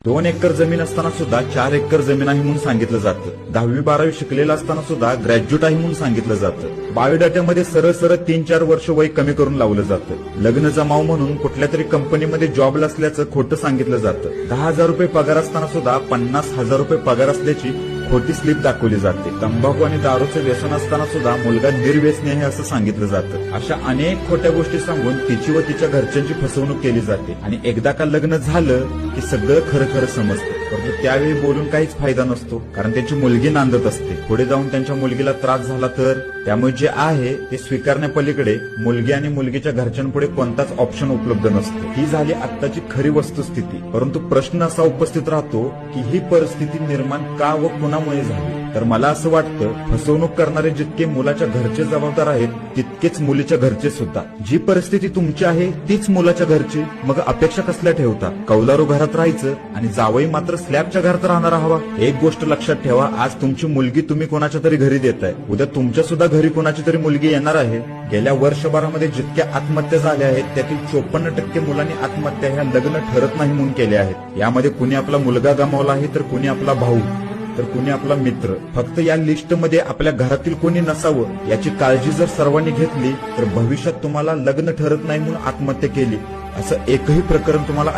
2 acre जमीन असताना सुद्धा 4 एकर जमीन आहे म्हणून सांगितलं जातं. 10वी 12वी शिकलेला असताना सुद्धा ग्रॅज्युएट आहे म्हणून सांगितलं जातं. बायोडाट्यामध्ये सरळ सरळ 3-4 वर्ष वय कमी करून लावलं जातं. लग्न जमाव म्हणून कुठल्या तरी कंपनीमध्ये जॉबला असल्याचं खोटं सांगितलं जातं. 10,000 रुपये पगार असताना सुद्धा 50,000 रुपये पगार असल्याची खोटी स्लिप दाखवली जाते. तंबाखू आणि दारूचं व्यसन असताना सुद्धा मुलगा निर्व्यसनी आहे असं सांगितलं जातं. अशा अनेक खोट्या गोष्टी सांगून तिची व तिच्या घरच्यांची फसवणूक केली जाते आणि एकदा का लग्न झालं की सगळं खरं खरं समजतं. परंतु त्यावेळी बोलून काहीच फायदा नसतो, कारण त्यांची मुलगी नांदत असते. पुढे जाऊन त्यांच्या मुलगीला त्रास झाला तर त्यामुळे जे आहे ते स्वीकारण्यापलीकडे मुलगी आणि मुलगीच्या घरच्यांपुढे कोणताच ऑप्शन उपलब्ध नसतो. ही झाली आत्ताची खरी वस्तुस्थिती. परंतु प्रश्न असा उपस्थित राहतो की ही परिस्थिती निर्माण का व कुणामुळे झाली. तर मला असं वाटतं, फसवणूक करणारे जितके मुलाच्या घरचे जबाबदार आहेत तितकेच मुलीच्या घरचे सुद्धा. जी परिस्थिती तुमची आहे तीच मुलाच्या घरची. मग अपेक्षा कसल्या ठेवता? कौलारू घरात राहायचं आणि जावई मात्र स्लॅबच्या घरात राहणार हवा. एक गोष्ट लक्षात ठेवा, आज तुमची मुलगी तुम्ही कोणाच्या तरी घरी देताय, उद्या तुमच्या सुद्धा घरी कोणाची तरी मुलगी येणार आहे. गेल्या वर्षभरामध्ये जितक्या आत्महत्या झाल्या आहेत त्यातील 54% मुलांनी आत्महत्या ह्या लग्न ठरत नाही म्हणून केल्या आहेत. यामध्ये कुणी आपला मुलगा गमावला आहे, तर कुणी आपला भाऊ, तर कुणी आपला मित्र. फक्त या लिस्टमध्ये आपल्या घरातील कोणी नसावं याची काळजी जर सर्वांनी घेतली तर भविष्यात तुम्हाला लग्न ठरत नाही म्हणून आत्महत्या केली असं एकही प्रकरण तुम्हाला